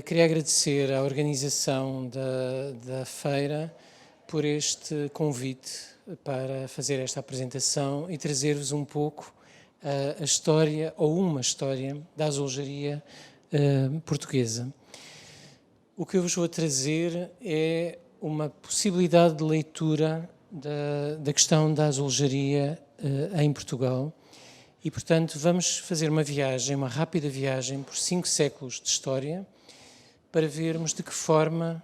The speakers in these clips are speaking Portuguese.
Queria agradecer à organização da feira por este convite para fazer esta apresentação e trazer-vos um pouco a história, ou uma história, da azulejaria portuguesa. O que eu vos vou trazer é uma possibilidade de leitura da questão da azulejaria em Portugal e, portanto, vamos fazer uma rápida viagem por 5 séculos de história para vermos de que forma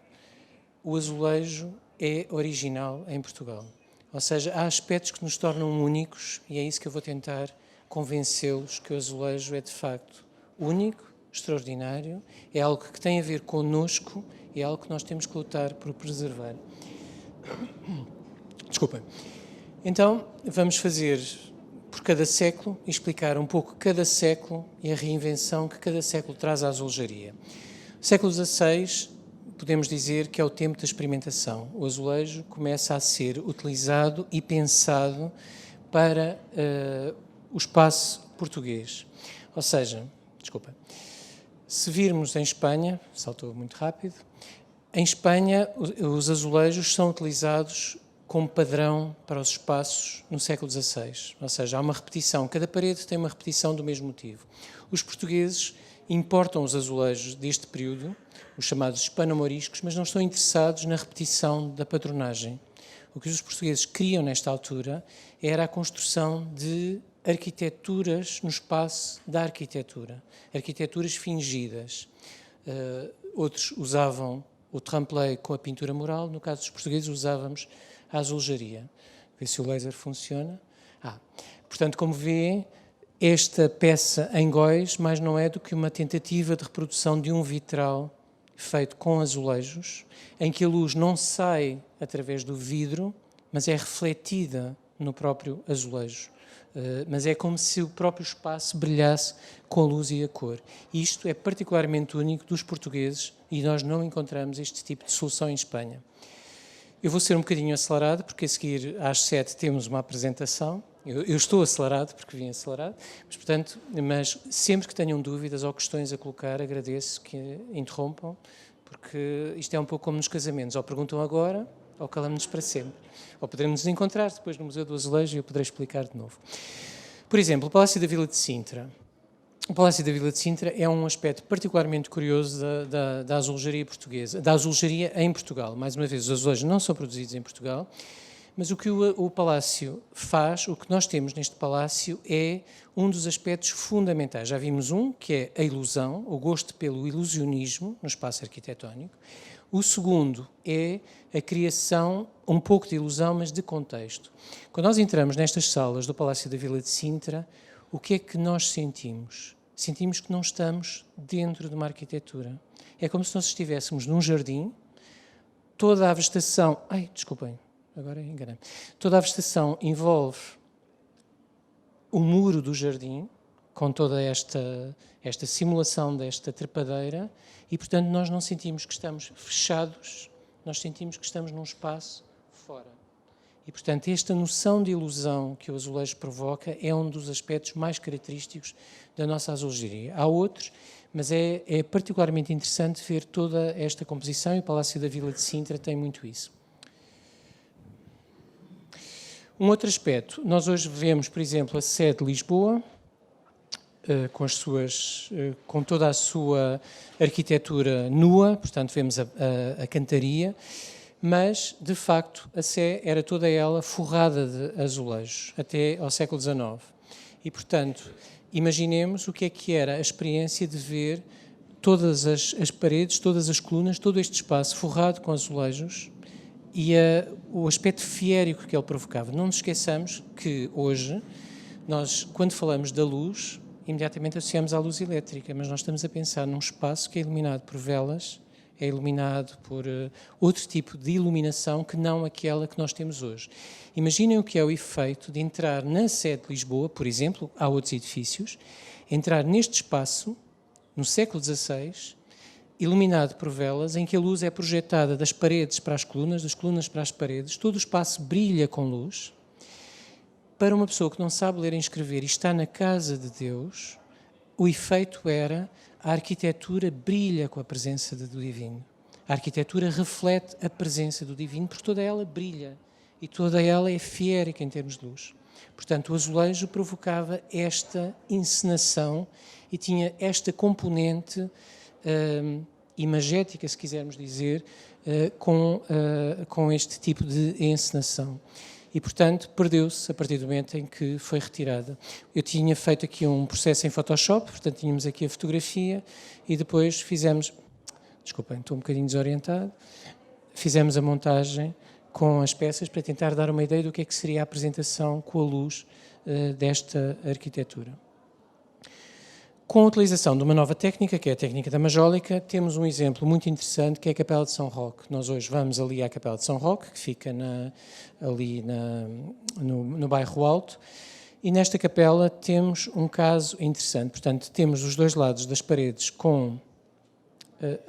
o azulejo é original em Portugal. Ou seja, há aspectos que nos tornam únicos e é isso que eu vou tentar convencê-los que o azulejo é de facto único, extraordinário, é algo que tem a ver connosco e é algo que nós temos que lutar por preservar. Desculpem. Então, vamos fazer por cada século e explicar um pouco cada século e a reinvenção que cada século traz à azulejaria. O século XVI, podemos dizer que é o tempo da experimentação. O azulejo começa a ser utilizado e pensado para o espaço português. Ou seja, se virmos em Espanha, saltou muito rápido, em Espanha os azulejos são utilizados como padrão para os espaços no século XVI. Ou seja, há uma repetição, cada parede tem uma repetição do mesmo motivo. Os portugueses importam os azulejos deste período, os chamados hispano-moriscos, mas não estão interessados na repetição da padronagem. O que os portugueses queriam nesta altura era a construção de arquiteturas no espaço da arquitetura, arquiteturas fingidas. Outros usavam o tremplé com a pintura mural, no caso dos portugueses usávamos a azulejaria. Vê se o laser funciona. Portanto, como vê, esta peça em góis mais não é do que uma tentativa de reprodução de um vitral feito com azulejos, em que a luz não sai através do vidro, mas é refletida no próprio azulejo. Mas é como se o próprio espaço brilhasse com a luz e a cor. Isto é particularmente único dos portugueses e nós não encontramos este tipo de solução em Espanha. Eu vou ser um bocadinho acelerado, porque a seguir às 7 temos uma apresentação. Eu estou acelerado, porque vim acelerado, mas sempre que tenham dúvidas ou questões a colocar, agradeço que interrompam, porque isto é um pouco como nos casamentos, ou perguntam agora, ou calamos-nos para sempre. Ou poderemos nos encontrar depois no Museu do Azulejo e eu poderei explicar de novo. Por exemplo, o Palácio da Vila de Sintra. O Palácio da Vila de Sintra é um aspecto particularmente curioso da azulejaria portuguesa, da azulejaria em Portugal. Mais uma vez, os azulejos não são produzidos em Portugal, mas o que o Palácio faz, o que nós temos neste Palácio é um dos aspectos fundamentais. Já vimos um, que é a ilusão, o gosto pelo ilusionismo no espaço arquitetónico. O segundo é a criação, um pouco de ilusão, mas de contexto. Quando nós entramos nestas salas do Palácio da Vila de Sintra, o que é que nós sentimos? Sentimos que não estamos dentro de uma arquitetura. É como se nós estivéssemos num jardim, toda a vegetação... agora enganei. Toda a vegetação envolve o muro do jardim, com toda esta simulação desta trepadeira, e, portanto, nós não sentimos que estamos fechados, nós sentimos que estamos num espaço fora. E, portanto, esta noção de ilusão que o azulejo provoca é um dos aspectos mais característicos da nossa azulejaria. Há outros, mas é particularmente interessante ver toda esta composição, e o Palácio da Vila de Sintra tem muito isso. Um outro aspecto, nós hoje vemos, por exemplo, a sede de Lisboa, com toda a sua arquitetura nua, portanto vemos a cantaria, mas, de facto, a Sé era toda ela forrada de azulejos, até ao século XIX. E, portanto, imaginemos o que era a experiência de ver todas as paredes, todas as colunas, todo este espaço forrado com azulejos, e o aspecto fiérico que ele provocava. Não nos esqueçamos que hoje, nós, quando falamos da luz, imediatamente associamos à luz elétrica, mas nós estamos a pensar num espaço que é iluminado por velas, é iluminado por outro tipo de iluminação que não aquela que nós temos hoje. Imaginem o que é o efeito de entrar na sede de Lisboa, por exemplo, há outros edifícios, entrar neste espaço, no século XVI, iluminado por velas, em que a luz é projetada das paredes para as colunas, das colunas para as paredes, todo o espaço brilha com luz. Para uma pessoa que não sabe ler e escrever e está na casa de Deus, o efeito era a arquitetura brilha com a presença do divino. A arquitetura reflete a presença do divino, porque toda ela brilha e toda ela é fiérica em termos de luz. Portanto, o azulejo provocava esta encenação e tinha esta componente imagética, se quisermos dizer, com este tipo de encenação. E, portanto, perdeu-se a partir do momento em que foi retirada. Eu tinha feito aqui um processo em Photoshop, portanto, tínhamos aqui a fotografia e depois fizemos... Desculpem, estou um bocadinho desorientado. Fizemos a montagem com as peças para tentar dar uma ideia do que é que seria a apresentação com a luz desta arquitetura. Com a utilização de uma nova técnica, que é a técnica da majólica, temos um exemplo muito interessante, que é a Capela de São Roque. Nós hoje vamos ali à Capela de São Roque, que fica no bairro Alto, e nesta capela temos um caso interessante. Portanto, temos os dois lados das paredes com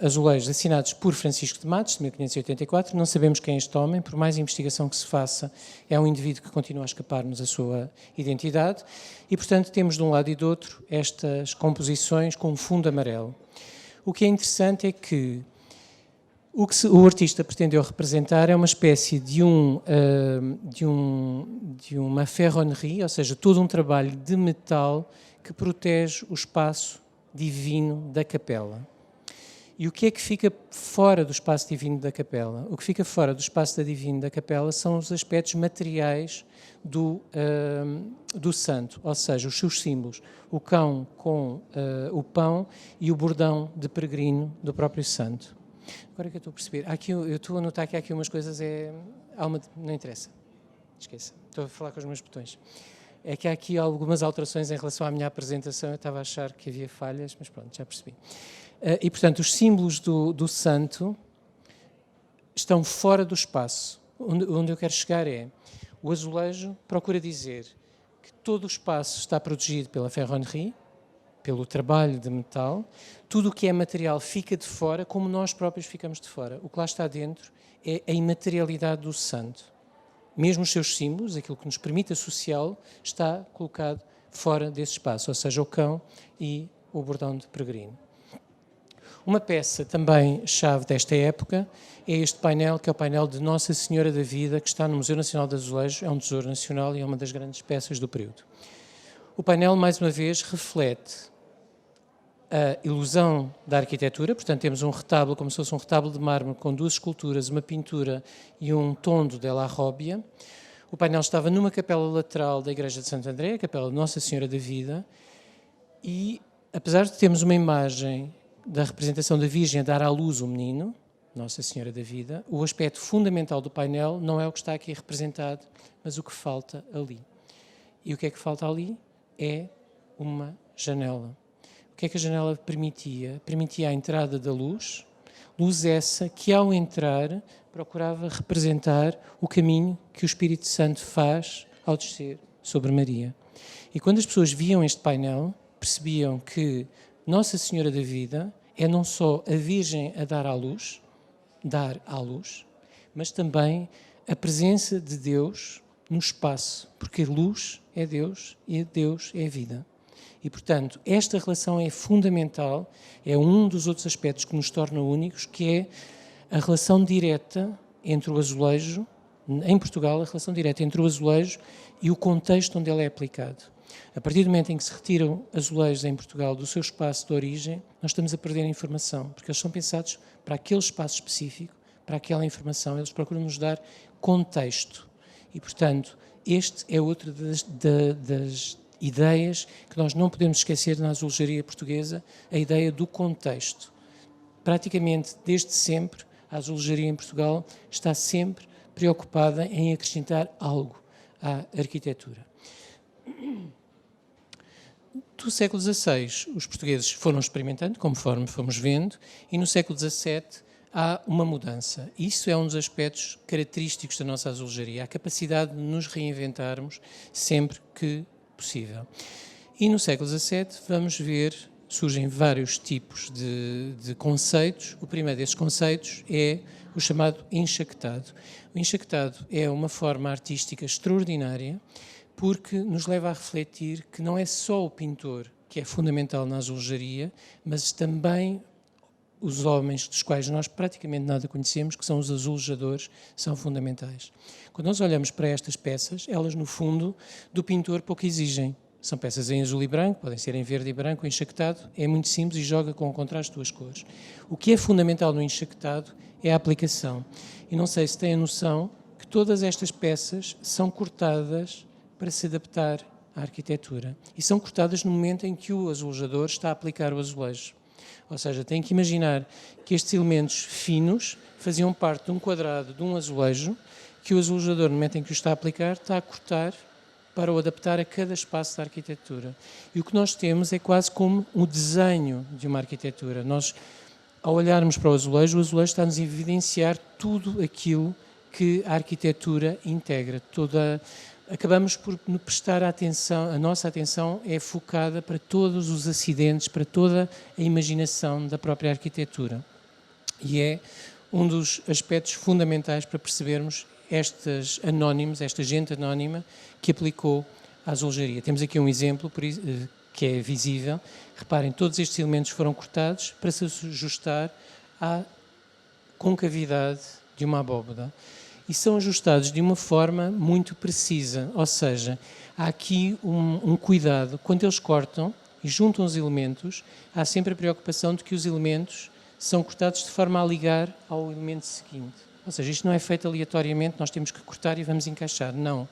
azulejos assinados por Francisco de Matos, de 1584. Não sabemos quem é este homem, por mais investigação que se faça, é um indivíduo que continua a escapar-nos a sua identidade. E, portanto, temos de um lado e do outro estas composições com um fundo amarelo. O que é interessante é que o artista pretendeu representar é uma espécie de uma ferronnerie, ou seja, todo um trabalho de metal que protege o espaço divino da capela. E o que é que fica fora do espaço divino da capela? O que fica fora do espaço divino da capela são os aspectos materiais do santo, ou seja, os seus símbolos, o cão com o pão e o bordão de peregrino do próprio santo. Agora que eu estou a perceber, eu estou a notar que há aqui umas coisas, não interessa, esqueça, estou a falar com os meus botões. É que há aqui algumas alterações em relação à minha apresentação, eu estava a achar que havia falhas, mas pronto, já percebi. E, portanto, os símbolos do santo estão fora do espaço. Onde eu quero chegar é, o azulejo procura dizer que todo o espaço está protegido pela ferronnerie, pelo trabalho de metal, tudo o que é material fica de fora, como nós próprios ficamos de fora. O que lá está dentro é a imaterialidade do santo. Mesmo os seus símbolos, aquilo que nos permite associá-lo, está colocado fora desse espaço, ou seja, o cão e o bordão de peregrino. Uma peça também chave desta época é este painel, que é o painel de Nossa Senhora da Vida, que está no Museu Nacional de Azulejos, é um tesouro nacional e é uma das grandes peças do período. O painel, mais uma vez, reflete a ilusão da arquitetura, portanto temos um retábulo, como se fosse um retábulo de mármore, com duas esculturas, uma pintura e um tondo de La Robbia. O painel estava numa capela lateral da Igreja de Santo André, a capela de Nossa Senhora da Vida, e apesar de termos uma imagem da representação da Virgem a dar à luz o menino, Nossa Senhora da Vida, o aspecto fundamental do painel não é o que está aqui representado, mas o que falta ali. E o que é que falta ali? É uma janela. O que é que a janela permitia? Permitia a entrada da luz, luz essa que ao entrar procurava representar o caminho que o Espírito Santo faz ao descer sobre Maria. E quando as pessoas viam este painel, percebiam que Nossa Senhora da Vida é não só a Virgem a dar à luz, mas também a presença de Deus no espaço, porque luz é Deus e Deus é a vida. E, portanto, esta relação é fundamental, é um dos outros aspectos que nos torna únicos, que é a relação direta entre o azulejo, em Portugal, a relação direta entre o azulejo e o contexto onde ele é aplicado. A partir do momento em que se retiram azulejos em Portugal do seu espaço de origem, nós estamos a perder a informação, porque eles são pensados para aquele espaço específico, para aquela informação, eles procuram nos dar contexto. E, portanto, este é outra das ideias que nós não podemos esquecer na azulejaria portuguesa, a ideia do contexto. Praticamente, desde sempre, a azulejaria em Portugal está sempre preocupada em acrescentar algo à arquitetura. Do século XVI, os portugueses foram experimentando, conforme fomos vendo, e no século XVII há uma mudança. Isso é um dos aspectos característicos da nossa azulejaria, a capacidade de nos reinventarmos sempre que possível. E no século XVII vamos ver, surgem vários tipos de conceitos. O primeiro desses conceitos é o chamado enxaquetado. O enxaquetado é uma forma artística extraordinária, porque nos leva a refletir que não é só o pintor que é fundamental na azulejaria, mas também os homens dos quais nós praticamente nada conhecemos, que são os azulejadores, são fundamentais. Quando nós olhamos para estas peças, elas no fundo do pintor pouco exigem. São peças em azul e branco, podem ser em verde e branco, o enxaquetado é muito simples e joga com o contraste das cores. O que é fundamental no enxaquetado é a aplicação. E não sei se têm a noção que todas estas peças são cortadas para se adaptar à arquitetura. E são cortadas no momento em que o azulejador está a aplicar o azulejo. Ou seja, tem que imaginar que estes elementos finos faziam parte de um quadrado, de um azulejo, que o azulejador, no momento em que o está a aplicar, está a cortar para o adaptar a cada espaço da arquitetura. E o que nós temos é quase como o desenho de uma arquitetura. Nós, ao olharmos para o azulejo está-nos a evidenciar tudo aquilo que a arquitetura integra. Acabamos por prestar atenção, a nossa atenção é focada para todos os acidentes, para toda a imaginação da própria arquitetura. E é um dos aspectos fundamentais para percebermos estes anónimos, esta gente anónima que aplicou a azulejaria. Temos aqui um exemplo que é visível. Reparem, todos estes elementos foram cortados para se ajustar à concavidade de uma abóbada. E são ajustados de uma forma muito precisa, ou seja, há aqui um cuidado. Quando eles cortam e juntam os elementos, há sempre a preocupação de que os elementos são cortados de forma a ligar ao elemento seguinte. Ou seja, isto não é feito aleatoriamente, nós temos que cortar e vamos encaixar. Não.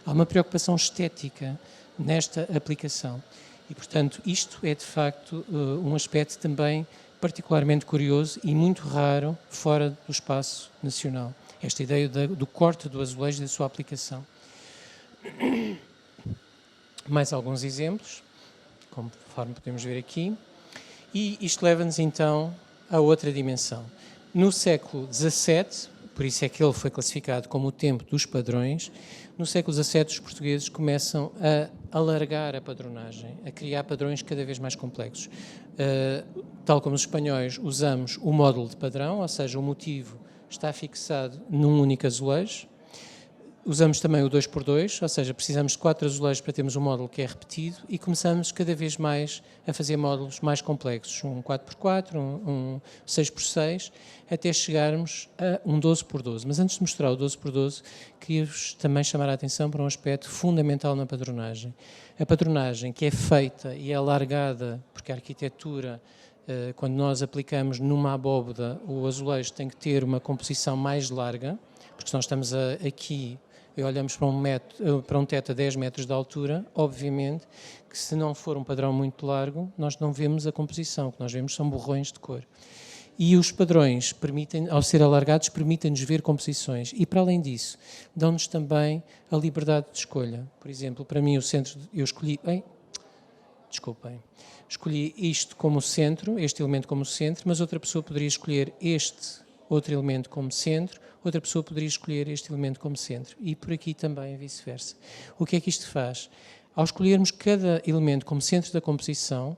Há uma preocupação estética nesta aplicação. E, portanto, isto é, de facto, um aspecto também particularmente curioso e muito raro fora do espaço nacional. Esta ideia do corte do azulejo e da sua aplicação. Mais alguns exemplos, conforme podemos ver aqui. E isto leva-nos então a outra dimensão. No século XVII, por isso é que ele foi classificado como o tempo dos padrões, no século XVII os portugueses começam a alargar a padronagem, a criar padrões cada vez mais complexos. Tal como os espanhóis, usamos o módulo de padrão, ou seja, o motivo está fixado num único azulejo. Usamos também o 2x2, ou seja, precisamos de 4 azulejos para termos um módulo que é repetido e começamos cada vez mais a fazer módulos mais complexos, um 4x4, um 6x6, até chegarmos a um 12x12. Mas antes de mostrar o 12x12, queria-vos também chamar a atenção para um aspecto fundamental na padronagem. A padronagem que é feita e é alargada, porque a arquitetura, quando nós aplicamos numa abóbada, o azulejo tem que ter uma composição mais larga, porque se nós estamos aqui e olhamos para um teto a 10 metros de altura, obviamente que se não for um padrão muito largo, nós não vemos a composição, o que nós vemos são borrões de cor. E os padrões, ao ser alargados, permitem-nos ver composições. E, para além disso, dão-nos também a liberdade de escolha. Por exemplo, para mim, o centro, eu escolhi... Escolhi isto como centro, este elemento como centro, mas outra pessoa poderia escolher este outro elemento como centro, outra pessoa poderia escolher este elemento como centro. E por aqui também vice-versa. O que é que isto faz? Ao escolhermos cada elemento como centro da composição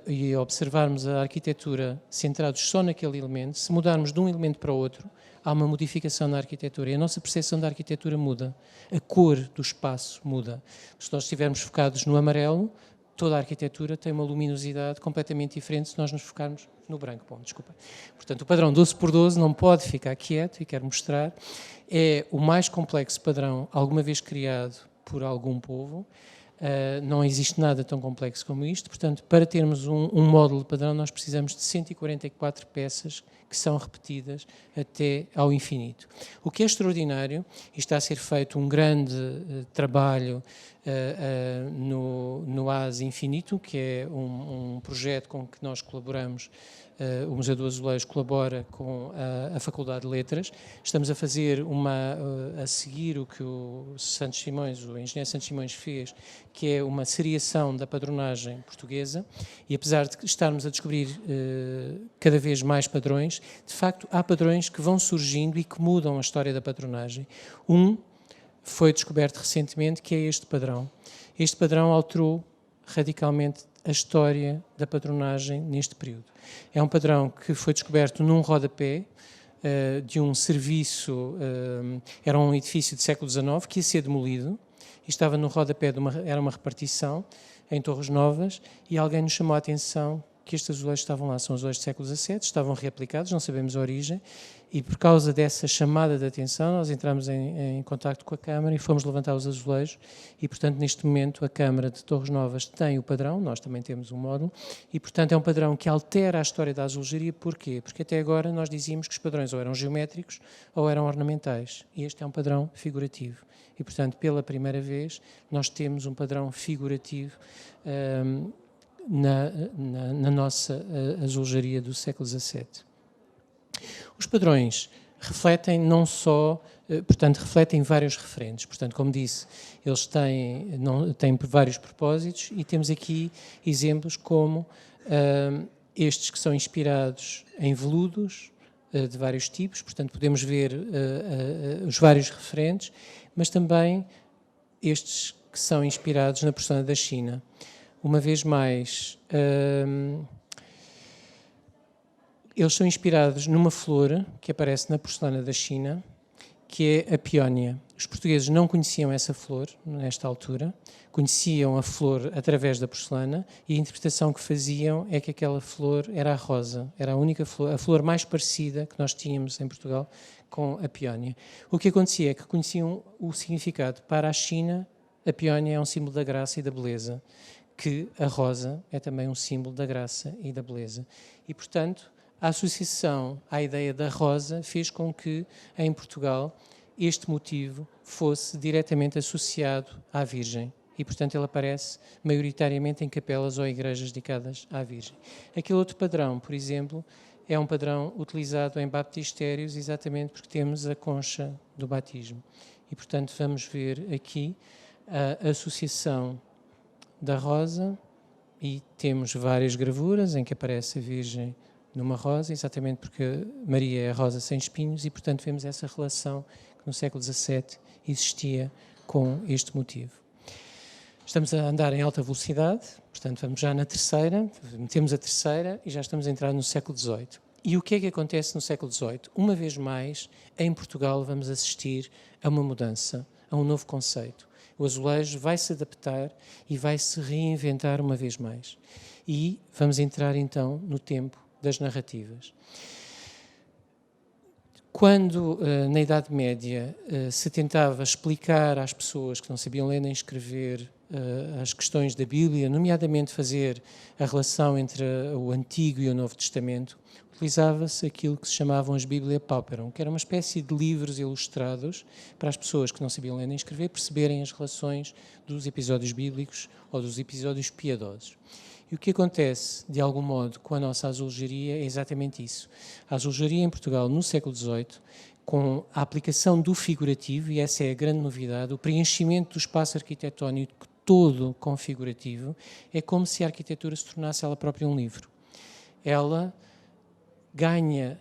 e observarmos a arquitetura centrados só naquele elemento, se mudarmos de um elemento para o outro, há uma modificação na arquitetura e a nossa percepção da arquitetura muda. A cor do espaço muda. Se nós estivermos focados no amarelo, toda a arquitetura tem uma luminosidade completamente diferente se nós nos focarmos no branco. Bom, desculpa. Portanto, o padrão 12x12 não pode ficar quieto e quero mostrar. É o mais complexo padrão alguma vez criado por algum povo. Não existe nada tão complexo como isto. Portanto, para termos um módulo de padrão, nós precisamos de 144 peças que são repetidas até ao infinito. O que é extraordinário, e está a ser feito um grande trabalho no AS Infinito, que é um projeto com que nós colaboramos. O Museu do Azulejo colabora com a Faculdade de Letras. Estamos a fazer a seguir o que o engenheiro Santos Simões fez, que é uma seriação da padronagem portuguesa, e apesar de estarmos a descobrir cada vez mais padrões, de facto há padrões que vão surgindo e que mudam a história da padronagem. Foi descoberto recentemente, que é este padrão. Este padrão alterou radicalmente a história da padronagem neste período. É um padrão que foi descoberto num rodapé de um serviço, era um edifício do século XIX que ia ser demolido, e estava no rodapé, era uma repartição, em Torres Novas, e alguém nos chamou a atenção que estes azulejos estavam lá. São azulejos do século XVII, estavam reaplicados, não sabemos a origem, e por causa dessa chamada de atenção nós entramos em contacto com a Câmara e fomos levantar os azulejos e, portanto, neste momento a Câmara de Torres Novas tem o padrão, nós também temos um módulo, e, portanto, é um padrão que altera a história da azulejaria. Porquê? Porque até agora nós dizíamos que os padrões ou eram geométricos ou eram ornamentais, e este é um padrão figurativo. E, portanto, pela primeira vez nós temos um padrão figurativo na nossa azulejaria do século XVII. Os padrões refletem não só, portanto, refletem vários referentes. Portanto, como disse, eles têm vários propósitos e temos aqui exemplos como estes que são inspirados em veludos de vários tipos, portanto, podemos ver os vários referentes, mas também estes que são inspirados na porcelana da China. Uma vez mais, eles são inspirados numa flor que aparece na porcelana da China, que é a peónia. Os portugueses não conheciam essa flor nesta altura, conheciam a flor através da porcelana e a interpretação que faziam é que aquela flor era a rosa, era a única flor, a flor mais parecida que nós tínhamos em Portugal com a peónia. O que acontecia é que conheciam o significado. Para a China, a peónia é um símbolo da graça e da beleza, que a rosa é também um símbolo da graça e da beleza. E, portanto, a associação à ideia da rosa fez com que, em Portugal, este motivo fosse diretamente associado à Virgem. E, portanto, ele aparece maioritariamente em capelas ou igrejas dedicadas à Virgem. Aquele outro padrão, por exemplo, é um padrão utilizado em baptistérios exatamente porque temos a concha do batismo. E, portanto, vamos ver aqui a associação da rosa e temos várias gravuras em que aparece a Virgem numa rosa, exatamente porque Maria é a rosa sem espinhos e, portanto, vemos essa relação que no século XVII existia com este motivo. Estamos a andar em alta velocidade, portanto, vamos já na terceira, metemos a terceira e já estamos a entrar no século XVIII. E o que é que acontece no século XVIII? Uma vez mais, em Portugal, vamos assistir a uma mudança, a um novo conceito. O azulejo vai se adaptar e vai se reinventar uma vez mais. E vamos entrar então no tempo das narrativas. Quando, na Idade Média, se tentava explicar às pessoas que não sabiam ler nem escrever as questões da Bíblia, nomeadamente fazer a relação entre o Antigo e o Novo Testamento, utilizava-se aquilo que se chamavam as Bíblia Pauperum, que era uma espécie de livros ilustrados para as pessoas que não sabiam ler nem escrever perceberem as relações dos episódios bíblicos ou dos episódios piedosos. E o que acontece, de algum modo, com a nossa azulejaria é exatamente isso. A azulejaria em Portugal, no século XVIII, com a aplicação do figurativo, e essa é a grande novidade, o preenchimento do espaço arquitetónico todo com figurativo, é como se a arquitetura se tornasse ela própria um livro. Ela ganha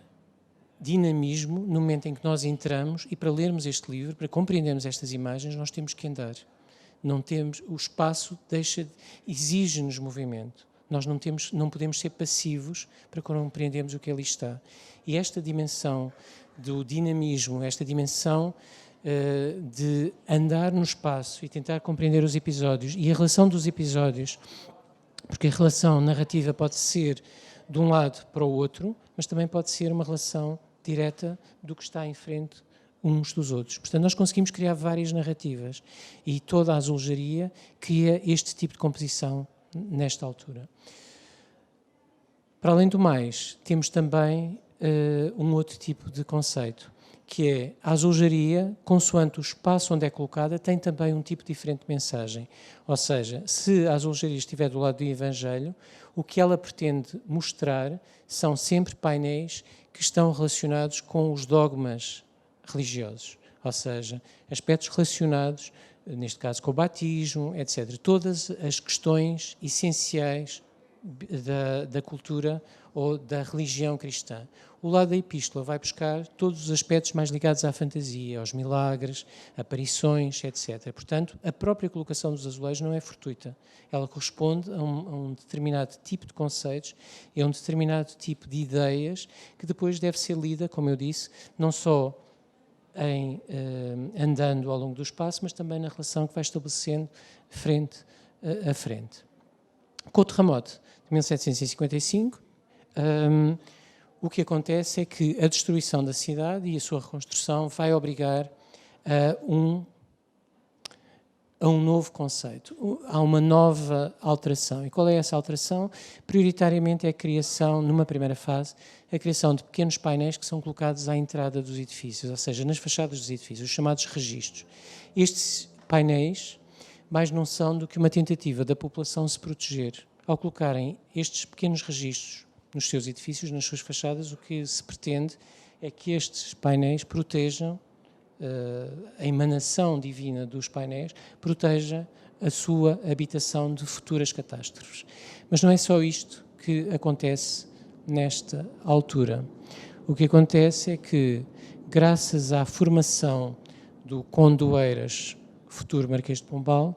dinamismo no momento em que nós entramos e para lermos este livro, para compreendermos estas imagens, nós temos que andar. Não temos, o espaço exige-nos movimento. Nós não podemos ser passivos para compreendermos o que ali está. E esta dimensão do dinamismo, esta dimensão de andar no espaço e tentar compreender os episódios e a relação dos episódios, porque a relação narrativa pode ser de um lado para o outro, mas também pode ser uma relação direta do que está em frente uns dos outros. Portanto, nós conseguimos criar várias narrativas e toda a azulejaria cria este tipo de composição nesta altura. Para além do mais, temos também um outro tipo de conceito, que é a azulejaria, consoante o espaço onde é colocada, tem também um tipo diferente de mensagem. Ou seja, se a azulejaria estiver do lado do Evangelho, o que ela pretende mostrar são sempre painéis que estão relacionados com os dogmas religiosos, ou seja, aspectos relacionados, neste caso, com o batismo, etc. Todas as questões essenciais da cultura ou da religião cristã. O lado da epístola vai buscar todos os aspectos mais ligados à fantasia, aos milagres, aparições, etc. Portanto, a própria colocação dos azulejos não é fortuita. Ela corresponde a um determinado tipo de conceitos e a um determinado tipo de ideias que depois deve ser lida, como eu disse, não só andando ao longo do espaço, mas também na relação que vai estabelecendo frente a frente. Com o terremoto de 1755, o que acontece é que a destruição da cidade e a sua reconstrução vai obrigar a um novo conceito, a uma nova alteração. E qual é essa alteração? Prioritariamente é a criação, numa primeira fase, a criação de pequenos painéis que são colocados à entrada dos edifícios, ou seja, nas fachadas dos edifícios, os chamados registros. Estes painéis mais não são do que uma tentativa da população se proteger. Ao colocarem estes pequenos registros nos seus edifícios, nas suas fachadas, o que se pretende é que estes painéis protejam a emanação divina dos painéis, proteja a sua habitação de futuras catástrofes. Mas não é só isto que acontece nesta altura. O que acontece é que, graças à formação do Conde do Eiras, futuro Marquês de Pombal,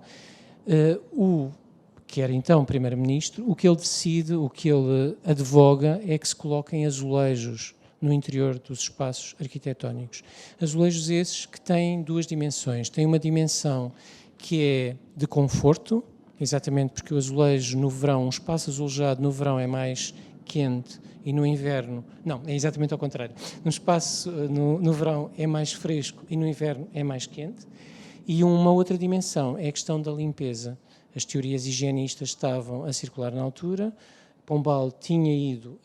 que era então Primeiro-Ministro, o que ele decide, o que ele advoga é que se coloquem azulejos no interior dos espaços arquitetónicos. Azulejos esses que têm duas dimensões. Tem uma dimensão que é de conforto, exatamente porque o azulejo no verão, um espaço azulejado no verão é mais quente e no inverno, não, é exatamente ao contrário. No verão é mais fresco e no inverno é mais quente. E uma outra dimensão é a questão da limpeza. As teorias higienistas estavam a circular na altura. Pombal tinha ido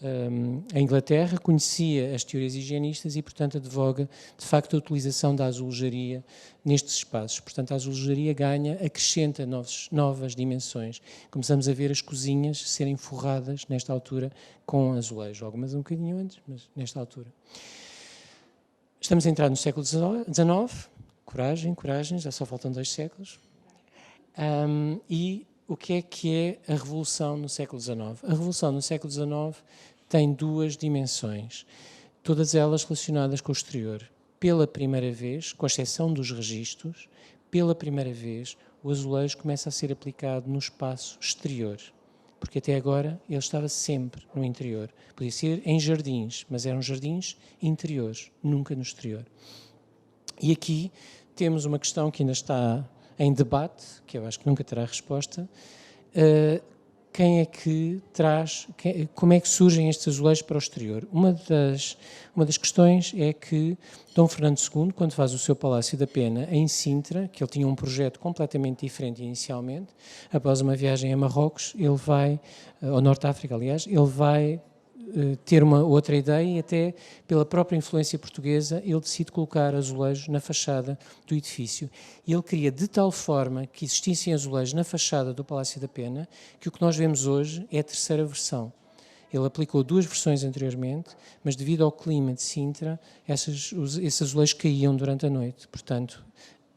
à Inglaterra, conhecia as teorias higienistas e, portanto, advoga, de facto, a utilização da azulejaria nestes espaços. Portanto, a azulejaria acrescenta novas dimensões. Começamos a ver as cozinhas serem forradas, nesta altura, com azulejo. Algumas um bocadinho antes, mas nesta altura. Estamos a entrar no século XIX. Coragem, já só faltam 2 séculos. E o que é a Revolução no século XIX? A Revolução no século XIX tem duas dimensões, todas elas relacionadas com o exterior. Pela primeira vez, com exceção dos registros, pela primeira vez o azulejo começa a ser aplicado no espaço exterior, porque até agora ele estava sempre no interior. Podia ser em jardins, mas eram jardins interiores, nunca no exterior. E aqui temos uma questão que ainda está em debate, que eu acho que nunca terá resposta. Quem é que traz, como é que surgem estes azulejos para o exterior? Uma das questões é que Dom Fernando II, quando faz o seu Palácio da Pena em Sintra, que ele tinha um projeto completamente diferente inicialmente, após uma viagem a Marrocos, ele vai, ao Norte de África, aliás, ele vai ter uma outra ideia e até pela própria influência portuguesa ele decide colocar azulejos na fachada do edifício. E ele queria de tal forma que existissem azulejos na fachada do Palácio da Pena que o que nós vemos hoje é a terceira versão. Ele aplicou 2 versões anteriormente, mas devido ao clima de Sintra, esses azulejos caíam durante a noite. Portanto,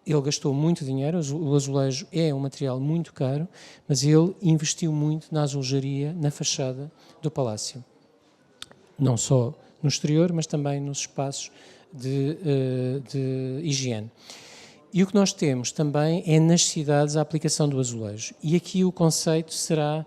ele gastou muito dinheiro, o azulejo é um material muito caro, mas ele investiu muito na azulejaria, na fachada do Palácio. Não só no exterior, mas também nos espaços de higiene. E o que nós temos também é nas cidades a aplicação do azulejo. E aqui o conceito será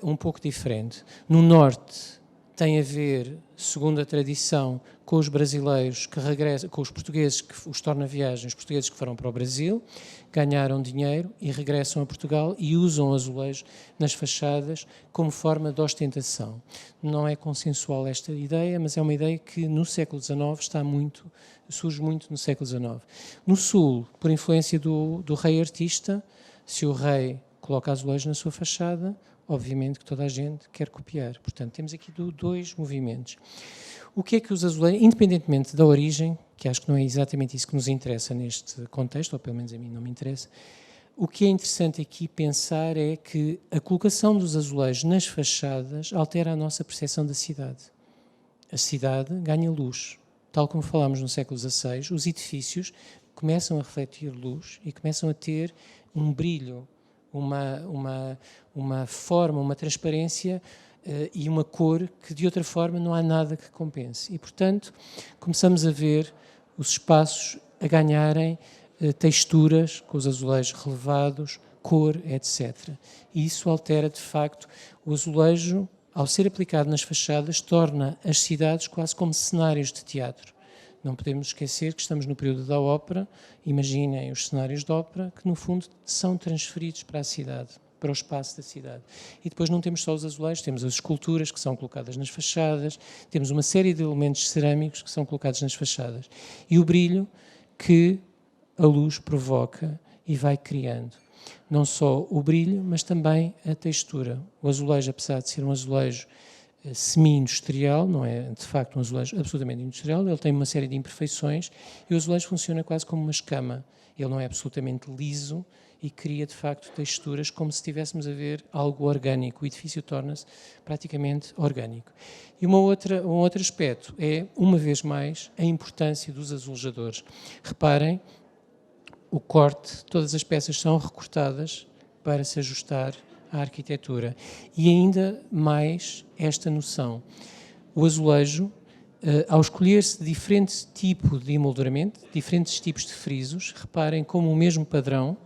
um pouco diferente. No norte tem a ver, segundo a tradição, com os brasileiros que regressam, com os portugueses que os torna-viagem, os portugueses que foram para o Brasil, ganharam dinheiro e regressam a Portugal e usam azulejo nas fachadas como forma de ostentação. Não é consensual esta ideia, mas é uma ideia que no século XIX surge muito no século XIX. No sul, por influência do rei artista, se o rei coloca azulejo na sua fachada, obviamente que toda a gente quer copiar. Portanto, temos aqui 2 movimentos. O que é que os azulejos, independentemente da origem, que acho que não é exatamente isso que nos interessa neste contexto, ou pelo menos a mim não me interessa, o que é interessante aqui pensar é que a colocação dos azulejos nas fachadas altera a nossa percepção da cidade. A cidade ganha luz. Tal como falámos no século XVI, os edifícios começam a refletir luz e começam a ter um brilho, uma forma, uma transparência e uma cor que de outra forma não há nada que compense. E, portanto, começamos a ver os espaços a ganharem texturas com os azulejos relevados, cor, etc. E isso altera, de facto, o azulejo, ao ser aplicado nas fachadas, torna as cidades quase como cenários de teatro. Não podemos esquecer que estamos no período da ópera. Imaginem os cenários de ópera que, no fundo, são transferidos para a cidade. para o espaço da cidade. E depois não temos só os azulejos, temos as esculturas que são colocadas nas fachadas, temos uma série de elementos cerâmicos que são colocados nas fachadas. E o brilho que a luz provoca e vai criando. Não só o brilho, mas também a textura. O azulejo, apesar de ser um azulejo semi-industrial, não é de facto um azulejo absolutamente industrial, ele tem uma série de imperfeições e o azulejo funciona quase como uma escama. Ele não é absolutamente liso e cria de facto texturas como se estivéssemos a ver algo orgânico. O edifício torna-se praticamente orgânico. E um outro aspecto é, uma vez mais, a importância dos azulejadores. Reparem, o corte, todas as peças são recortadas para se ajustar à arquitetura. E ainda mais esta noção. O azulejo, ao escolher-se diferente tipo de emolduramento, diferentes tipos de frisos, reparem como o mesmo padrão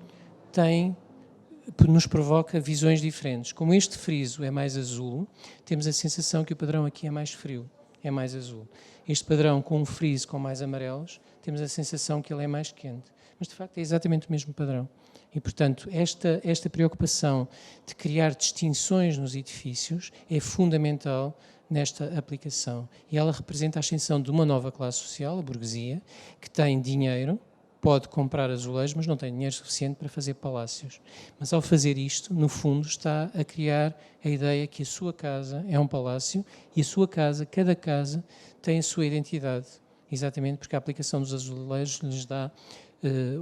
nos provoca visões diferentes. Como este friso é mais azul, temos a sensação que o padrão aqui é mais frio, é mais azul. Este padrão com um friso com mais amarelos, temos a sensação que ele é mais quente. Mas, de facto, é exatamente o mesmo padrão. E, portanto, esta preocupação de criar distinções nos edifícios é fundamental nesta aplicação. E ela representa a ascensão de uma nova classe social, a burguesia, que tem dinheiro, pode comprar azulejos, mas não tem dinheiro suficiente para fazer palácios. Mas, ao fazer isto, no fundo, está a criar a ideia que a sua casa é um palácio e a sua casa, cada casa, tem a sua identidade. Exatamente porque a aplicação dos azulejos lhes dá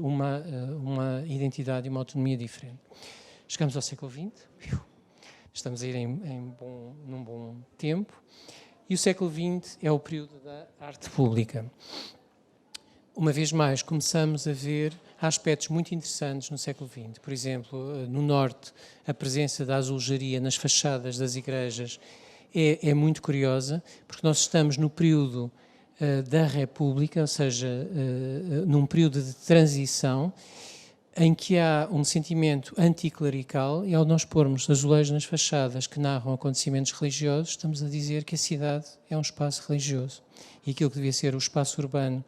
uma identidade e uma autonomia diferente. Chegamos ao século XX, estamos a ir num bom tempo, e o século XX é o período da arte pública. Uma vez mais, começamos a ver aspectos muito interessantes no século XX. Por exemplo, no Norte, a presença da azulejaria nas fachadas das igrejas é muito curiosa, porque nós estamos no período da República, ou seja, num período de transição, em que há um sentimento anticlerical e ao nós pormos azulejos nas fachadas que narram acontecimentos religiosos, estamos a dizer que a cidade é um espaço religioso. E aquilo que devia ser o espaço urbano,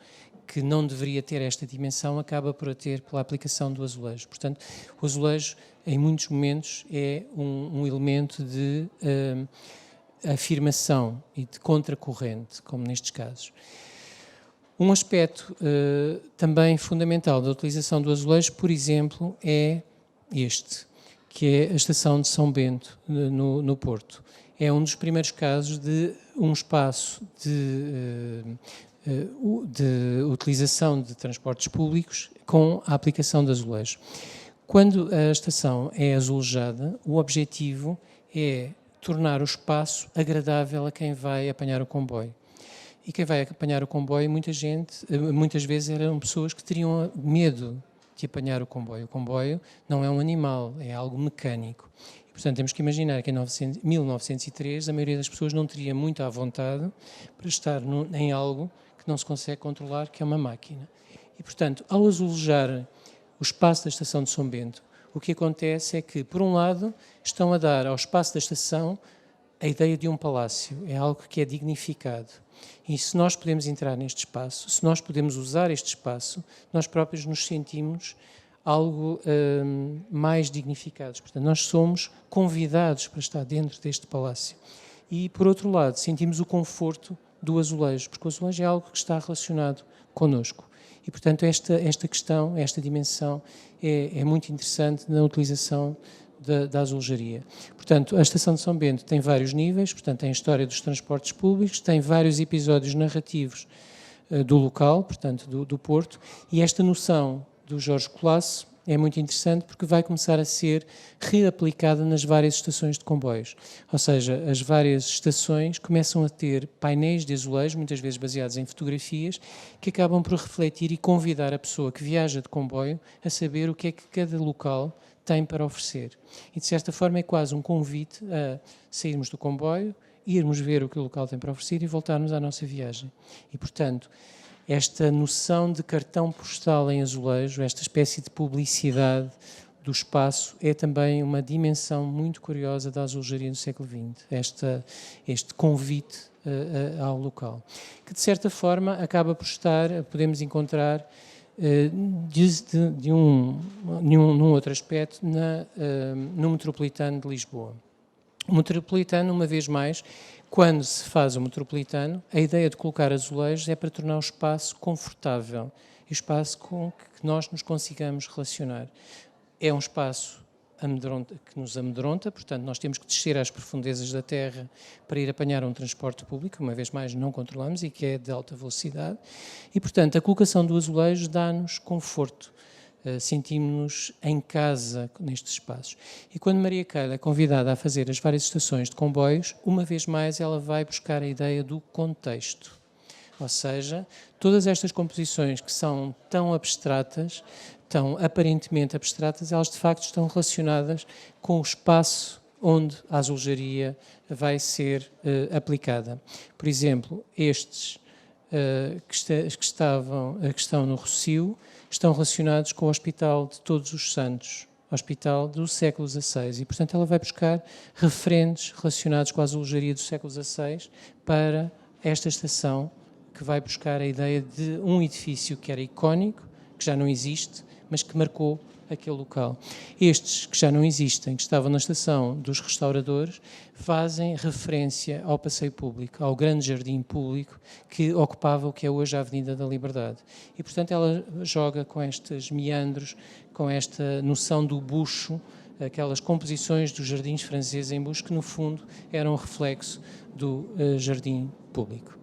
que não deveria ter esta dimensão, acaba por a ter pela aplicação do azulejo. Portanto, o azulejo, em muitos momentos, é um elemento de afirmação e de contracorrente, como nestes casos. Um aspecto também fundamental da utilização do azulejo, por exemplo, é este, que é a estação de São Bento, no Porto. É um dos primeiros casos de um espaço de utilização de transportes públicos com a aplicação de azulejo. Quando a estação é azulejada, o objetivo é tornar o espaço agradável a quem vai apanhar o comboio. E quem vai apanhar o comboio, muitas vezes eram pessoas que teriam medo de apanhar o comboio. O comboio não é um animal, é algo mecânico. E, portanto, temos que imaginar que em 1903 a maioria das pessoas não teria muito à vontade para estar em algo que não se consegue controlar, que é uma máquina. E, portanto, ao azulejar o espaço da estação de São Bento, o que acontece é que, por um lado, estão a dar ao espaço da estação a ideia de um palácio, é algo que é dignificado. E se nós podemos entrar neste espaço, se nós podemos usar este espaço, nós próprios nos sentimos algo mais dignificados. Portanto, nós somos convidados para estar dentro deste palácio. E, por outro lado, sentimos o conforto do azulejo, porque o azulejo é algo que está relacionado connosco. E, portanto, esta questão, esta dimensão é muito interessante na utilização da azulejaria. Portanto, a Estação de São Bento tem vários níveis, portanto, tem a história dos transportes públicos, tem vários episódios narrativos do local, portanto, do Porto, e esta noção do Jorge Colasso é muito interessante porque vai começar a ser reaplicada nas várias estações de comboios. Ou seja, as várias estações começam a ter painéis de azulejo, muitas vezes baseados em fotografias, que acabam por refletir e convidar a pessoa que viaja de comboio a saber o que é que cada local tem para oferecer. E, de certa forma, é quase um convite a sairmos do comboio, irmos ver o que o local tem para oferecer e voltarmos à nossa viagem. E, portanto, esta noção de cartão postal em azulejo, esta espécie de publicidade do espaço, é também uma dimensão muito curiosa da azulejaria no século XX, este convite ao local, que de certa forma acaba por podemos encontrar num outro aspecto no Metropolitano de Lisboa. O Metropolitano, uma vez mais, quando se faz o Metropolitano, a ideia de colocar azulejos é para tornar o espaço confortável e o espaço com que nós nos consigamos relacionar. É um espaço que nos amedronta, portanto, nós temos que descer às profundezas da terra para ir apanhar um transporte público, uma vez mais não controlamos, e que é de alta velocidade, e, portanto, a colocação do azulejo dá-nos conforto, sentimos-nos em casa nestes espaços. E quando Maria Keila é convidada a fazer as várias estações de comboios, uma vez mais ela vai buscar a ideia do contexto. Ou seja, todas estas composições que são tão abstratas, tão aparentemente abstratas, elas de facto estão relacionadas com o espaço onde a azulejaria vai ser aplicada. Por exemplo, estes que estão no Rossio estão relacionados com o Hospital de Todos os Santos, Hospital do século XVI, e portanto ela vai buscar referentes relacionados com a azulejaria do século XVI para esta estação, que vai buscar a ideia de um edifício que era icónico, que já não existe, mas que marcou aquele local. Estes que já não existem, que estavam na estação dos restauradores, fazem referência ao passeio público, ao grande jardim público que ocupava o que é hoje a Avenida da Liberdade. E, portanto, ela joga com estes meandros, com esta noção do bucho, aquelas composições dos jardins franceses em bucho, que, no fundo, eram um reflexo do jardim público.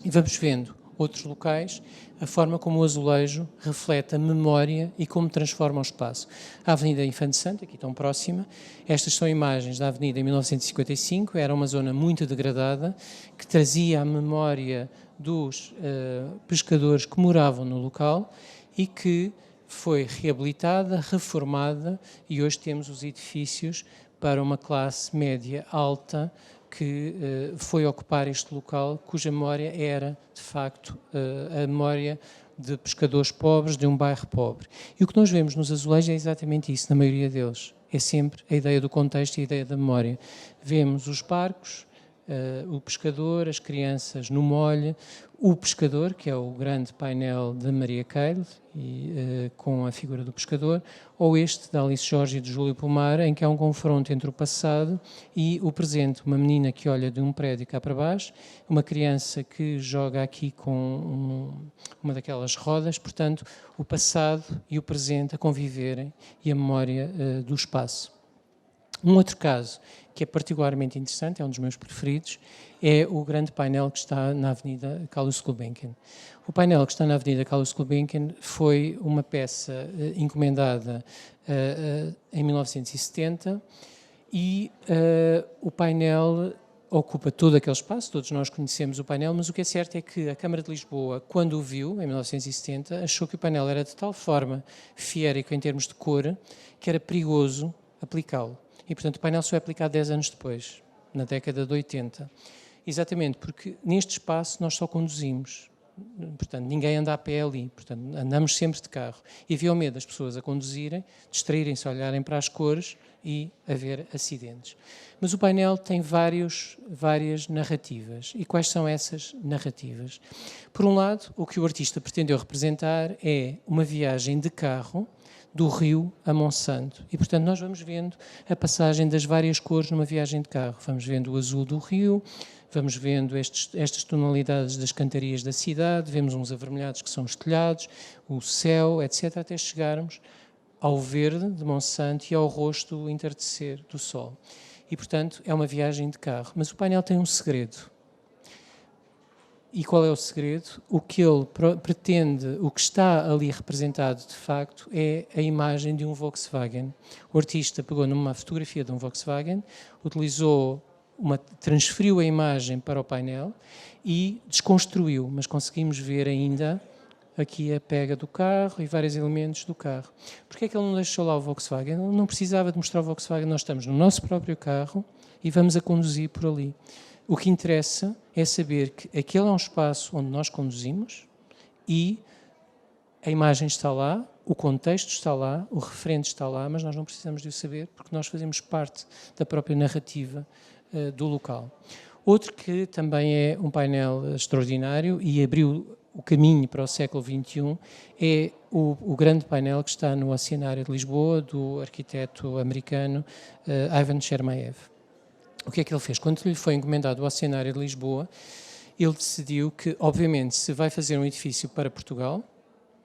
E vamos vendo outros locais, a forma como o azulejo reflete a memória e como transforma o espaço. A Avenida Infante Santo, aqui tão próxima, estas são imagens da Avenida em 1955, era uma zona muito degradada, que trazia a memória dos pescadores que moravam no local e que foi reabilitada, reformada, e hoje temos os edifícios para uma classe média alta, que foi ocupar este local, cuja memória era, de facto, a memória de pescadores pobres, de um bairro pobre. E o que nós vemos nos azulejos é exatamente isso, na maioria deles. É sempre a ideia do contexto e a ideia da memória. Vemos os barcos, o pescador, as crianças no molho, o pescador, que é o grande painel de Maria Keila, com a figura do pescador, ou este, da Alice Jorge e de Júlio Pomar, em que há um confronto entre o passado e o presente. Uma menina que olha de um prédio cá para baixo, uma criança que joga aqui com uma daquelas rodas, portanto, o passado e o presente a conviverem e a memória do espaço. Um outro caso que é particularmente interessante, é um dos meus preferidos, é o grande painel que está na Avenida Carlos Gulbenkian. O painel que está na Avenida Carlos Gulbenkian foi uma peça encomendada em 1970 e o painel ocupa todo aquele espaço, todos nós conhecemos o painel, mas o que é certo é que a Câmara de Lisboa, quando o viu, em 1970, achou que o painel era de tal forma fiérico em termos de cor, que era perigoso aplicá-lo. E, portanto, o painel só é aplicado 10 anos depois, na década de 80. Exatamente, porque neste espaço nós só conduzimos. Portanto, ninguém anda a pé ali. Portanto, andamos sempre de carro. E havia o medo das pessoas a conduzirem, distraírem-se, olharem para as cores e haver acidentes. Mas o painel tem várias narrativas. E quais são essas narrativas? Por um lado, o que o artista pretendeu representar é uma viagem de carro do Rio a Monsanto. E, portanto, nós vamos vendo a passagem das várias cores numa viagem de carro. Vamos vendo o azul do rio, vamos vendo estas tonalidades das cantarias da cidade, vemos uns avermelhados que são os telhados, o céu, etc., até chegarmos ao verde de Monsanto e ao rosto do entardecer do sol. E, portanto, é uma viagem de carro. Mas o painel tem um segredo. E qual é o segredo? O que ele pretende, o que está ali representado de facto é a imagem de um Volkswagen. O artista pegou numa fotografia de um Volkswagen, transferiu a imagem para o painel e desconstruiu, mas conseguimos ver ainda aqui a pega do carro e vários elementos do carro. Porquê é que ele não deixou lá o Volkswagen? Ele não precisava de mostrar o Volkswagen, nós estamos no nosso próprio carro e vamos a conduzir por ali. O que interessa é saber que aquele é um espaço onde nós conduzimos e a imagem está lá, o contexto está lá, o referente está lá, mas nós não precisamos de o saber porque nós fazemos parte da própria narrativa do local. Outro que também é um painel extraordinário e abriu o caminho para o século XXI é o grande painel que está no Oceanário de Lisboa, do arquiteto americano Ivan Chermayev. O que é que ele fez? Quando lhe foi encomendado o Oceanário de Lisboa, ele decidiu que, obviamente, se vai fazer um edifício para Portugal,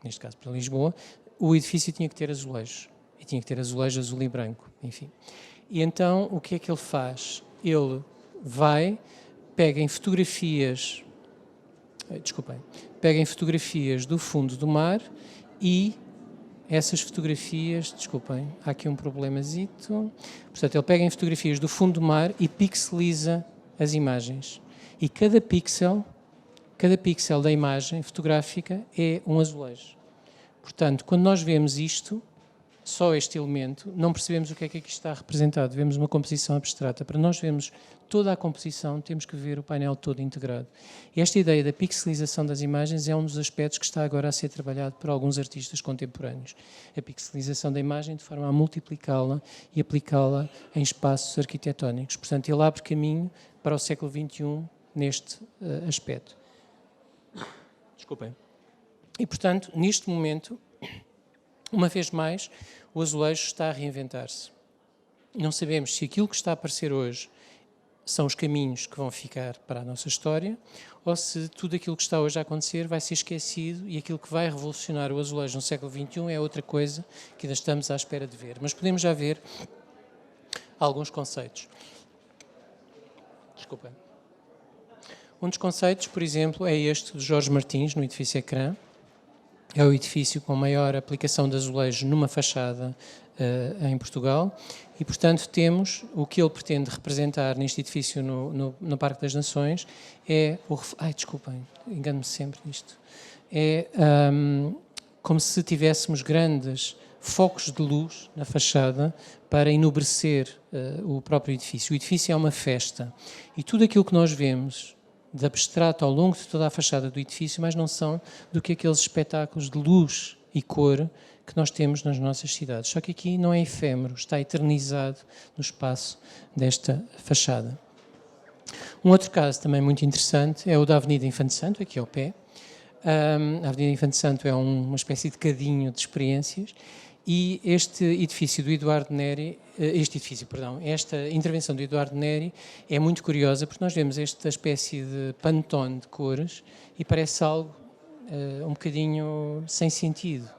neste caso para Lisboa, o edifício tinha que ter azulejos. E tinha que ter azulejo azul e branco, enfim. E então, o que é que ele faz? Ele pega em fotografias do fundo do mar e essas fotografias, desculpem, há aqui um problemazito. Portanto, ele pega em fotografias do fundo do mar e pixeliza as imagens. E cada pixel da imagem fotográfica é um azulejo. Portanto, quando nós vemos isto, só este elemento, não percebemos o que é que aqui está representado. Vemos uma composição abstrata. Para nós vermos toda a composição, temos que ver o painel todo integrado. E esta ideia da pixelização das imagens é um dos aspectos que está agora a ser trabalhado por alguns artistas contemporâneos. A pixelização da imagem de forma a multiplicá-la e aplicá-la em espaços arquitetónicos. Portanto, ele abre caminho para o século XXI neste aspecto. Desculpem. E, portanto, neste momento, uma vez mais, o azulejo está a reinventar-se. Não sabemos se aquilo que está a aparecer hoje são os caminhos que vão ficar para a nossa história ou se tudo aquilo que está hoje a acontecer vai ser esquecido e aquilo que vai revolucionar o azulejo no século XXI é outra coisa que ainda estamos à espera de ver. Mas podemos já ver alguns conceitos. Desculpem. Um dos conceitos, por exemplo, é este de Jorge Martins, no edifício Ecrã. É o edifício com maior aplicação de azulejo numa fachada em Portugal e, portanto, temos o que ele pretende representar neste edifício no Parque das Nações é o... desculpem, engano-me sempre nisto. É como se tivéssemos grandes focos de luz na fachada para enobrecer o próprio edifício. O edifício é uma festa e tudo aquilo que nós vemos de abstrato ao longo de toda a fachada do edifício, mas não são do que aqueles espetáculos de luz e cor que nós temos nas nossas cidades. Só que aqui não é efêmero, está eternizado no espaço desta fachada. Um outro caso também muito interessante é o da Avenida Infante Santo, aqui ao pé. A Avenida Infante Santo é uma espécie de cadinho de experiências e este edifício do Eduardo Neri, esta intervenção do Eduardo Neri é muito curiosa porque nós vemos esta espécie de pantone de cores e parece algo um bocadinho sem sentido.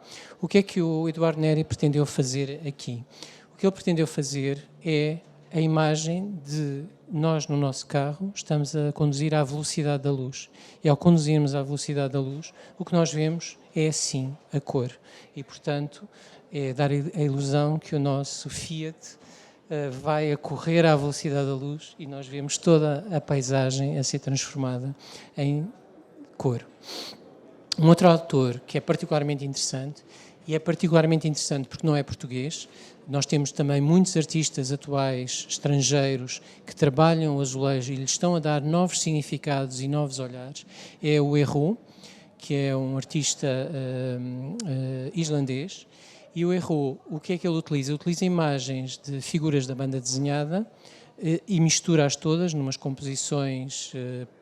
O que é que o Eduardo Neri pretendeu fazer aqui? O que ele pretendeu fazer é a imagem de nós no nosso carro estamos a conduzir à velocidade da luz. E ao conduzirmos à velocidade da luz, o que nós vemos é assim a cor. E, portanto, é dar a ilusão que o nosso Fiat vai a correr à velocidade da luz e nós vemos toda a paisagem a ser transformada em cor. Um outro autor que é particularmente interessante, e é particularmente interessante porque não é português, nós temos também muitos artistas atuais, estrangeiros, que trabalham o azulejo e lhes estão a dar novos significados e novos olhares, é o Héroux, que é um artista islandês. E o Héroux, o que é que ele utiliza? Utiliza imagens de figuras da banda desenhada e mistura-as todas numas composições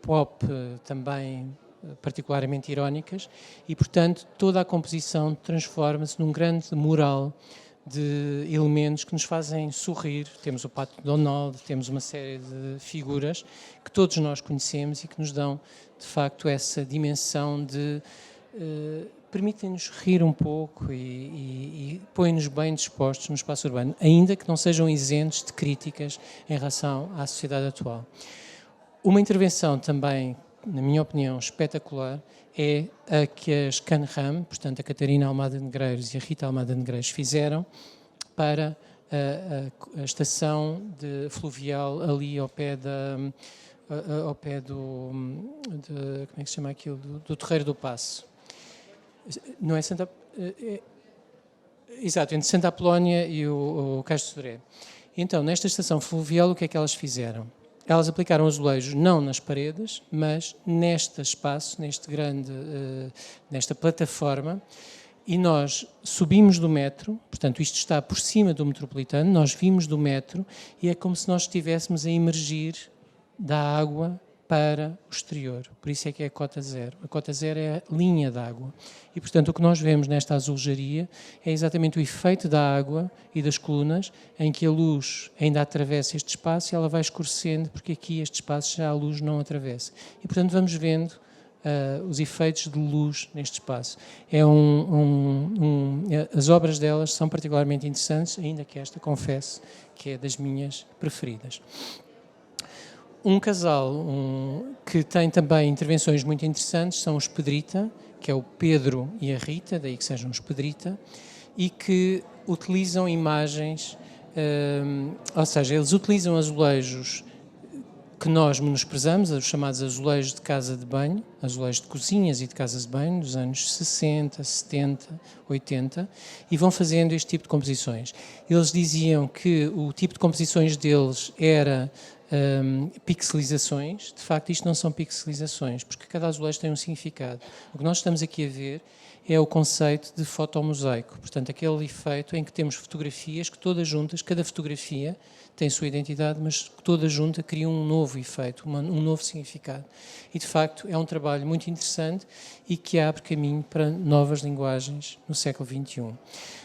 pop também particularmente irónicas e, portanto, toda a composição transforma-se num grande mural de elementos que nos fazem sorrir. Temos o Pato Donald, temos uma série de figuras que todos nós conhecemos e que nos dão, de facto, essa dimensão de... permitem-nos rir um pouco e põem-nos bem dispostos no espaço urbano, ainda que não sejam isentos de críticas em relação à sociedade atual. Uma intervenção também, na minha opinião, espetacular, é a que as Canram, portanto a Catarina Almada Negreiros e a Rita Almada Negreiros fizeram para a estação fluvial ali ao pé do como é que se chama aquilo? Do Terreiro do Paço. Não é Santa... exato, entre Santa Apolónia e o Cais de Sodré. Então, nesta estação fluvial, o que é que elas fizeram? Elas aplicaram azulejos não nas paredes, mas neste espaço, nesta plataforma, e nós subimos do metro, portanto isto está por cima do metropolitano, nós vimos do metro e é como se nós estivéssemos a emergir da água para o exterior. Por isso é que é a cota zero. A cota zero é a linha d'água. E, portanto, o que nós vemos nesta azulejaria é exatamente o efeito da água e das colunas, em que a luz ainda atravessa este espaço e ela vai escurecendo, porque aqui este espaço já a luz não atravessa. E, portanto, vamos vendo os efeitos de luz neste espaço. As obras delas são particularmente interessantes, ainda que esta, confesso, que é das minhas preferidas. Um casal que tem também intervenções muito interessantes são os Pedrita, que é o Pedro e a Rita, daí que sejam os Pedrita, e que utilizam imagens, ou seja, eles utilizam azulejos que nós menosprezamos, os chamados azulejos de casa de banho, azulejos de cozinhas e de casas de banho, dos anos 60, 70, 80, e vão fazendo este tipo de composições. Eles diziam que o tipo de composições deles era pixelizações. De facto, isto não são pixelizações, porque cada azulejo tem um significado. O que nós estamos aqui a ver é o conceito de fotomosaico, portanto, aquele efeito em que temos fotografias que todas juntas, cada fotografia tem a sua identidade, mas toda junta cria um novo efeito, um novo significado. E, de facto, é um trabalho muito interessante e que abre caminho para novas linguagens no século XXI.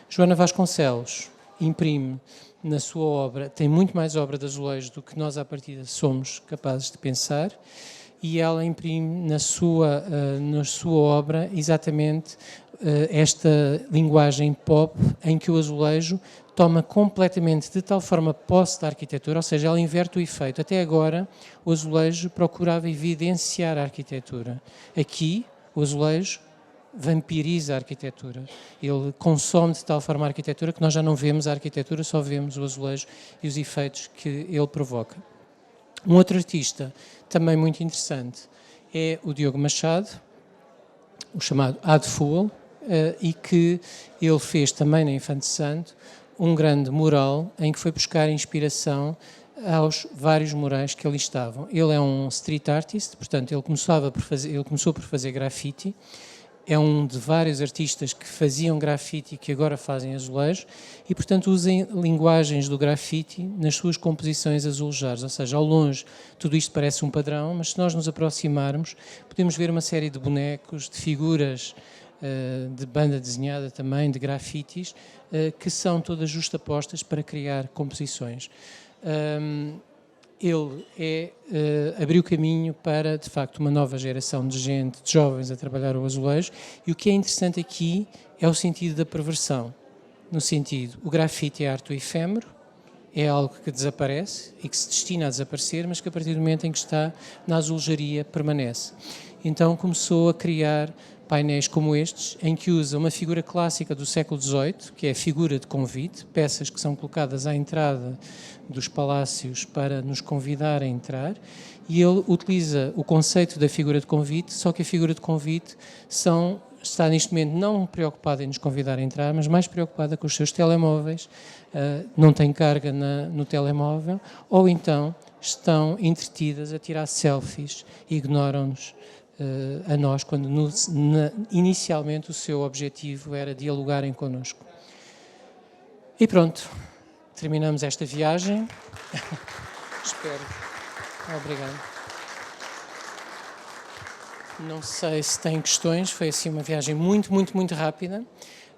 Joana Vasconcelos imprime na sua obra, tem muito mais obra de azulejo do que nós à partida somos capazes de pensar, e ela imprime na sua obra exatamente esta linguagem pop em que o azulejo toma completamente de tal forma posse da arquitetura, ou seja, ela inverte o efeito. Até agora o azulejo procurava evidenciar a arquitetura. Aqui o azulejo vampiriza a arquitetura. Ele consome de tal forma a arquitetura que nós já não vemos a arquitetura, só vemos o azulejo e os efeitos que ele provoca. Um outro artista também muito interessante é o Diogo Machado, o chamado Ad Fool, e que ele fez também na Infante Santo um grande mural em que foi buscar inspiração aos vários murais que ali estavam. Ele é um street artist, portanto ele começou por fazer grafite. É um de vários artistas que faziam grafite e que agora fazem azulejo e, portanto, usam linguagens do grafite nas suas composições azulejares. Ou seja, ao longe, tudo isto parece um padrão, mas se nós nos aproximarmos, podemos ver uma série de bonecos, de figuras de banda desenhada também, de grafites, que são todas justapostas para criar composições. Ele abriu caminho para, de facto, uma nova geração de gente, de jovens a trabalhar o azulejo, e o que é interessante aqui é o sentido da perversão, no sentido, o grafite é arte do efêmero, é algo que desaparece e que se destina a desaparecer, mas que a partir do momento em que está na azulejaria permanece. Então começou a criar painéis como estes, em que usa uma figura clássica do século XVIII, que é a figura de convite, peças que são colocadas à entrada dos palácios para nos convidar a entrar, e ele utiliza o conceito da figura de convite, só que a figura de convite está neste momento não preocupada em nos convidar a entrar, mas mais preocupada com os seus telemóveis, não tem carga no telemóvel, ou então estão entretidas a tirar selfies e ignoram-nos a nós, quando inicialmente o seu objetivo era dialogarem connosco. E pronto, terminamos esta viagem. Espero. Obrigado. Não sei se têm questões, foi assim uma viagem muito rápida.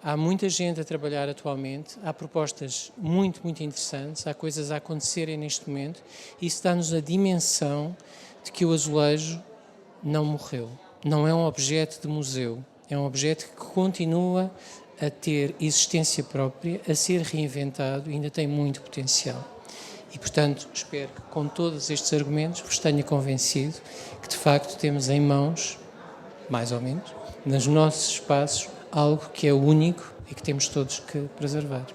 Há muita gente a trabalhar atualmente, há propostas muito interessantes, há coisas a acontecerem neste momento, e isso dá-nos a dimensão de que o azulejo não morreu. Não é um objeto de museu, é um objeto que continua a ter existência própria, a ser reinventado e ainda tem muito potencial. E, portanto, espero que com todos estes argumentos vos tenha convencido que, de facto, temos em mãos, mais ou menos, nos nossos espaços, algo que é único e que temos todos que preservar.